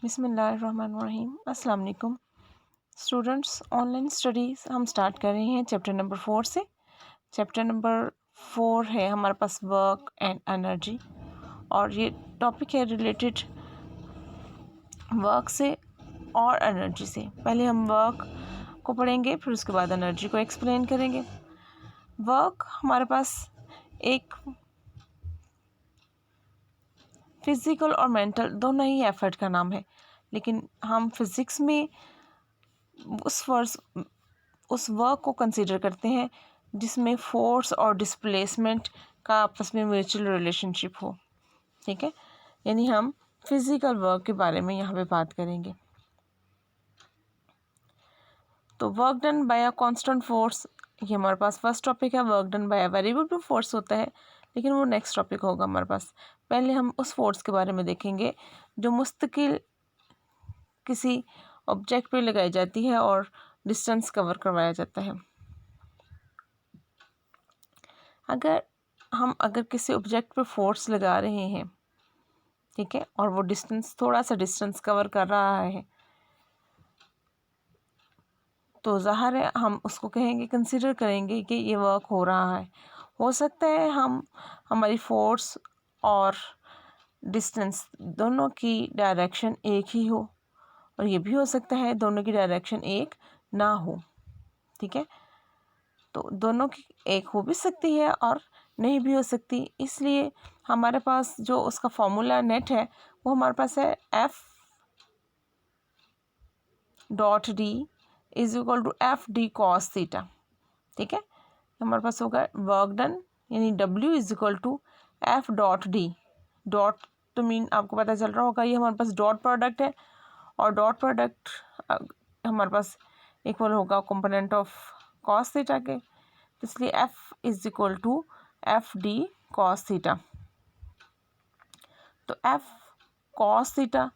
बिस्मिल्लाहिर्रहमानिर्रहीम। अस्सलाम वालेकुम स्टूडेंट्स। ऑनलाइन स्टडीज़ हम स्टार्ट कर रहे हैं चैप्टर नंबर 4 से। चैप्टर नंबर 4 है हमारे पास वर्क एंड एनर्जी, और ये टॉपिक है रिलेटेड वर्क से और एनर्जी से। पहले हम वर्क को पढ़ेंगे, फिर उसके बाद एनर्जी को एक्सप्लेन करेंगे। वर्क हमारे पास एक फिज़िकल और मेंटल दोनों ही एफर्ट का नाम है, लेकिन हम फिज़िक्स में उस वर्क को कंसीडर करते हैं जिसमें फोर्स और डिस्प्लेसमेंट का आपस में म्यूचुअल रिलेशनशिप हो। ठीक है, यानी हम फिज़िकल वर्क के बारे में यहाँ पे बात करेंगे। तो work done by a constant force, ये हमारे पास फर्स्ट टॉपिक है। Work done by a variable force होता है, लेकिन वो नेक्स्ट टॉपिक होगा हमारे पास। पहले हम उस फोर्स के बारे में देखेंगे जो मुस्तकिल किसी ऑब्जेक्ट पे लगाई जाती है और डिस्टेंस कवर करवाया जाता है। अगर किसी ऑब्जेक्ट पे फोर्स लगा रहे हैं, ठीक है, और वो थोड़ा सा डिस्टेंस कवर कर रहा है, तो ज़ाहिर है हम उसको कहेंगे, कंसीडर करेंगे कि ये वर्क हो रहा है। हो सकता है हमारी फोर्स और डिस्टेंस दोनों की डायरेक्शन एक ही हो, और ये भी हो सकता है दोनों की डायरेक्शन एक ना हो। ठीक है, तो दोनों की एक हो भी सकती है और नहीं भी हो सकती। इसलिए हमारे पास जो उसका फॉर्मूला नेट है वो हमारे पास है F.D is equal to FD cos theta. ठीक है, हमारे पास होगा वर्क डन यानी W is equal to F.D। Dot तो मीन आपको पता चल रहा होगा, ये हमारे पास डॉट प्रोडक्ट है, और डॉट प्रोडक्ट हमारे पास इक्वल होगा कंपोनेंट ऑफ cos थीटा के, इसलिए F is equal to FD cos theta. तो F cos थीटा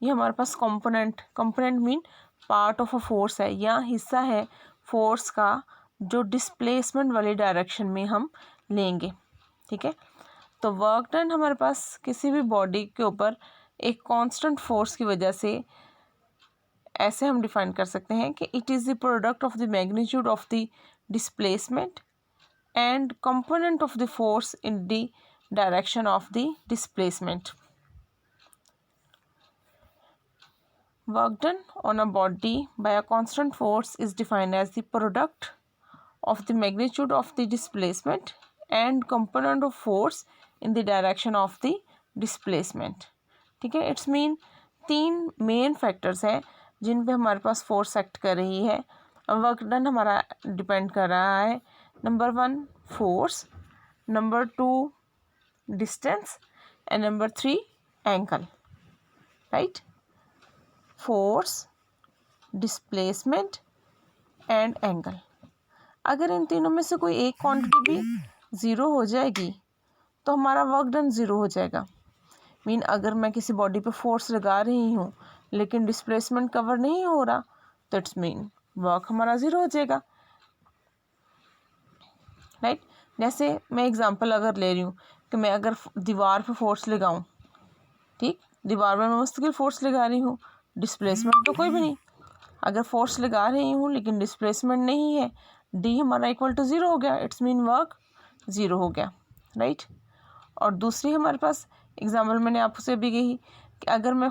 ये हमारे पास component mean part of a force है, या हिस्सा है फोर्स का जो डिस्प्लेसमेंट वाली डायरेक्शन में हम लेंगे। ठीक है, तो वर्क डन हमारे पास किसी भी बॉडी के ऊपर एक कांस्टेंट फोर्स की वजह से ऐसे हम डिफाइन कर सकते हैं कि it is the product of the magnitude of the displacement and component of the force in the direction of the displacement. Work done on a body by a constant force is defined as the product of the magnitude of the displacement and component of force in the direction of the displacement. ठीक है, it's mean 3 main factors हैं जिन पे हमारे पास force act कर रही है। Work done हमारा depend कर रहा है number 1 force, number 2 distance, and number 3 angle. Right, force, displacement and angle. अगर इन तीनों में से कोई एक क्वांटिटी भी ज़ीरो हो जाएगी तो हमारा वर्क डन ज़ीरो हो जाएगा। मीन अगर मैं किसी बॉडी पे फोर्स लगा रही हूँ लेकिन डिस्प्लेसमेंट कवर नहीं हो रहा, तो इट्स मीन वर्क हमारा ज़ीरो हो जाएगा। राइट, जैसे मैं एग्जांपल अगर ले रही हूँ कि मैं अगर दीवार पे फोर्स लगाऊँ, ठीक, दीवार में मैं मुस्तकिल फोर्स लगा रही हूँ, डिस्प्लेसमेंट तो कोई भी नहीं। अगर फोर्स लगा रही हूँ लेकिन डिस्प्लेसमेंट नहीं है, डी हमारा इक्वल टू ज़ीरो हो गया, इट्स मीन वर्क ज़ीरो हो गया। राइट, और दूसरी हमारे पास एग्जाम्पल मैंने आपसे भी कही कि अगर मैं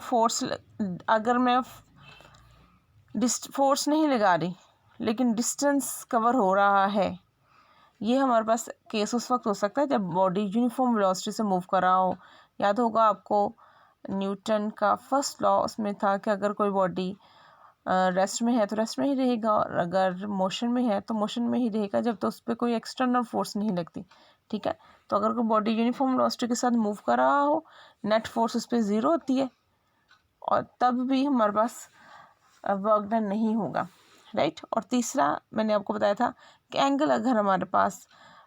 फोर्स नहीं लगा रही लेकिन डिस्टेंस कवर हो रहा है, ये हमारे पास केस उस वक्त हो सकता है जब बॉडी यूनिफॉर्म वेलोसिटी से मूव कर रहा हो। याद होगा आपको न्यूटन का फर्स्ट लॉ, उसमें था कि अगर कोई बॉडी रेस्ट में है तो रेस्ट में ही रहेगा, और अगर मोशन में है तो मोशन में ही रहेगा जब तो उस पर कोई एक्सटर्नल फोर्स नहीं लगती। ठीक है, तो अगर कोई बॉडी यूनिफॉर्म वेलोसिटी के साथ मूव कर रहा हो, नेट फोर्स उस पर ज़ीरो होती है, और तब भी हमारे पास वर्क डन नहीं होगा। राइट, और तीसरा मैंने आपको बताया था कि एंगल, अगर हमारे पास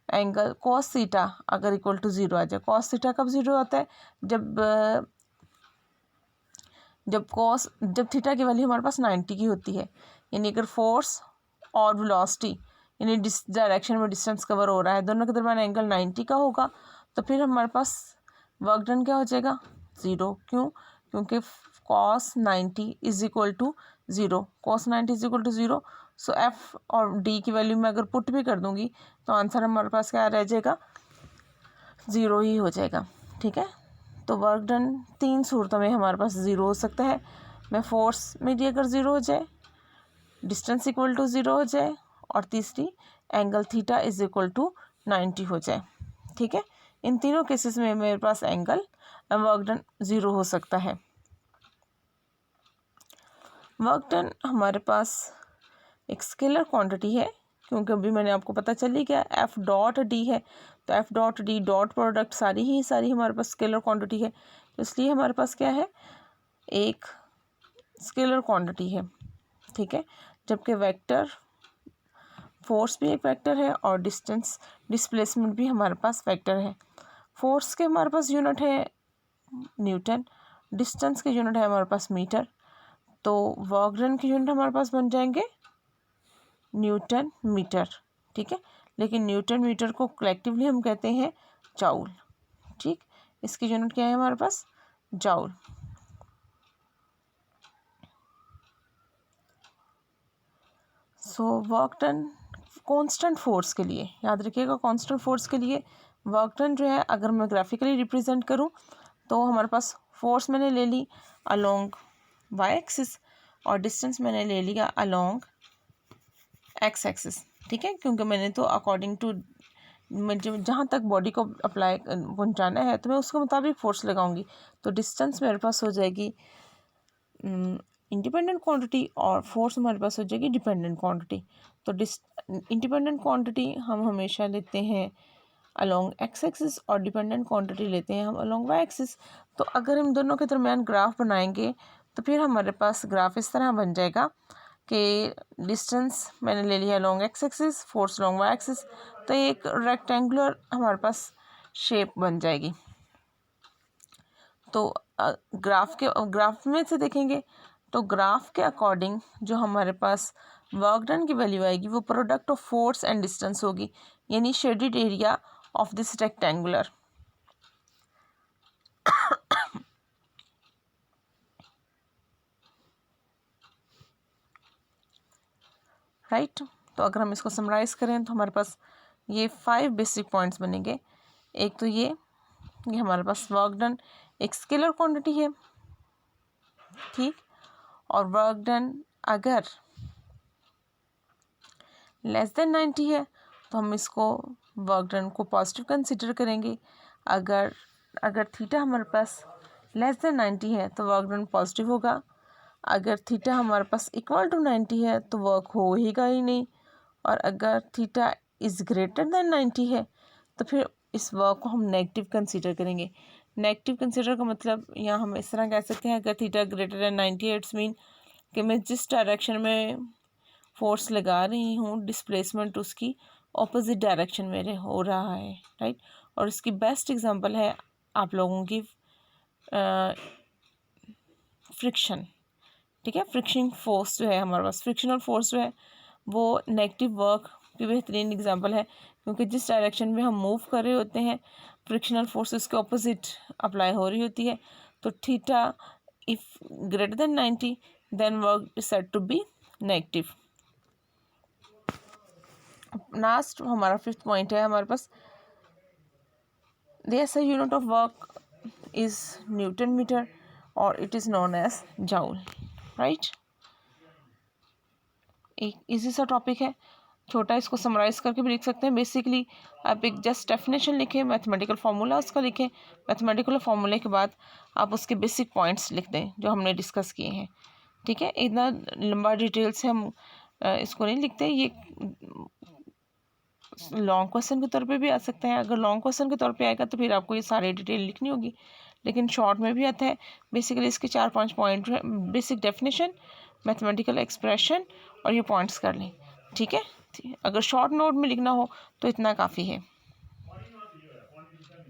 एंगल cos थीटा अगर इक्वल टू ज़ीरो आ जाए। cos थीटा कब ज़ीरो आता है? जब थीटा की वैल्यू हमारे पास 90 की होती है, यानी अगर फोर्स और वेलोसिटी यानी डायरेक्शन में डिस्टेंस कवर हो रहा है, दोनों के दरमियान एंगल 90 का होगा, तो फिर हमारे पास वर्क डन क्या हो जाएगा? ज़ीरो। क्यों? क्योंकि cos 90 is equal to 0, cos 90 is equal to 0। So F और डी की वैल्यू मैं अगर पुट भी कर दूंगी तो आंसर हमारे पास क्या रह जाएगा, 0 ही हो जाएगा। ठीक है, तो वर्क डन 3 सूरतों में हमारे पास 0 हो सकता है। मैं फोर्स मेरी अगर 0 हो जाए, डिस्टेंस इक्वल टू 0 हो जाए, और तीसरी angle theta is equal to 90 हो जाए। ठीक है, इन तीनों केसेस में मेरे पास एंगल वर्क डन 0 हो सकता है। वर्क डन हमारे पास एक स्केलर क्वांटिटी है, क्योंकि अभी मैंने आपको पता चल ही गया एफ डॉट डी है, तो F dot D dot product सारी हमारे पास स्केलर क्वांटिटी है, तो इसलिए हमारे पास क्या है, एक स्केलर क्वांटिटी है। ठीक है, जबकि वेक्टर फोर्स भी एक वेक्टर है और डिस्टेंस डिस्प्लेसमेंट भी हमारे पास वेक्टर है। फोर्स के हमारे पास यूनिट है न्यूटन, डिस्टेंस के यूनिट है हमारे पास मीटर, तो वर्क डन के यूनिट हमारे पास बन जाएंगे न्यूटन मीटर। ठीक है, लेकिन न्यूटन मीटर को कलेक्टिवली हम कहते हैं जाउल। ठीक, इसकी यूनिट क्या है हमारे पास, joule. So work done constant force के लिए याद रखिएगा, कांस्टेंट फोर्स के लिए वर्क डन जो है अगर मैं ग्राफिकली रिप्रेजेंट करूं तो हमारे पास फोर्स मैंने ले ली अलोंग वाई एक्सिस और डिस्टेंस मैंने ले लिया अलोंग एक्स एक्सिस। ठीक है, क्योंकि मैंने तो अकॉर्डिंग टू जहाँ तक बॉडी को अप्लाई पहुँचाना है तो मैं उसके मुताबिक फोर्स लगाऊंगी। तो डिस्टेंस मेरे पास हो जाएगी इंडिपेंडेंट क्वांटिटी और फोर्स हमारे पास हो जाएगी डिपेंडेंट क्वांटिटी। तो इंडिपेंडेंट क्वांटिटी हम हमेशा लेते हैं अलोंग एक्स एक्सिस और डिपेंडेंट क्वांटिटी लेते हैं हम अलोंग वाई एक्सिस। तो अगर हम दोनों के दरमियान ग्राफ बनाएंगे तो फिर हमारे पास ग्राफ इस तरह बन जाएगा कि डिस्टेंस मैंने ले लिया along x axis, force along y axis, तो एक रेक्टेंगुलर हमारे पास शेप बन जाएगी। तो ग्राफ में से देखेंगे तो ग्राफ के अकॉर्डिंग जो हमारे पास वर्क डन की वैल्यू आएगी वो product of force and distance होगी, यानी shaded area of this rectangular. Right, तो अगर हम इसको समराइज करें तो हमारे पास ये 5 बेसिक पॉइंट्स बनेंगे। एक तो ये हमारे पास वर्क डन एक स्केलर क्वांटिटी है। ठीक, और वर्क डन अगर लेस देन 90 है तो हम इसको वर्क डन को पॉजिटिव कंसिडर करेंगे। अगर थीटा हमारे पास लेस देन 90 है तो वर्क डन पॉजिटिव होगा। अगर थीटा हमारे पास इक्वल टू 90 है तो वर्क होगा ही नहीं, और अगर थीटा इज़ ग्रेटर देन 90 है तो फिर इस वर्क को हम नेगेटिव कंसीडर करेंगे। नेगेटिव कंसीडर का मतलब यहाँ हम इस तरह कह सकते हैं, अगर थीटा ग्रेटर देन 90 है इट्स मीन कि मैं जिस डायरेक्शन में फोर्स लगा रही हूँ डिस्प्लेसमेंट उसकी ऑपोजिट डायरेक्शन में हो रहा है। राइट, और इसकी बेस्ट एग्जांपल है आप लोगों की फ्रिक्शन। ठीक है, फ्रिक्शन फोर्स जो है हमारे पास, फ्रिक्शनल फोर्स जो है वो नेगेटिव वर्क की बेहतरीन एग्जांपल है, क्योंकि जिस डायरेक्शन में हम मूव कर रहे होते हैं फ्रिक्शनल फोर्स उसके ऑपोजिट अप्लाई हो रही होती है। तो theta if greater than 90 then work is said to be negative. Last हमारा 5th पॉइंट है हमारे पास, the SI unit of work is Newton meter और it is known as joule। Right, एक इजी सा टॉपिक है, छोटा, इसको समराइज करके भी लिख सकते हैं। बेसिकली आप एक जस्ट डेफिनेशन लिखें, मैथमेटिकल फार्मूला उसका लिखें, मैथमेटिकल फार्मूले के बाद आप उसके बेसिक पॉइंट्स लिख दें जो हमने डिस्कस किए हैं। ठीक है, इतना लंबा डिटेल से हम इसको नहीं लिखते, ये लॉन्ग क्वेश्चन के तौर पे भी आ सकते हैं। अगर लॉन्ग क्वेश्चन के तौर पे आएगा तो फिर आपको ये सारे डिटेल लिखनी होगी, लेकिन शॉर्ट में भी आता है। बेसिकली इसके 4-5 point basic definition, mathematical expression और ये पॉइंट्स कर लें। ठीक है, अगर शॉर्ट नोट में लिखना हो तो इतना काफ़ी है।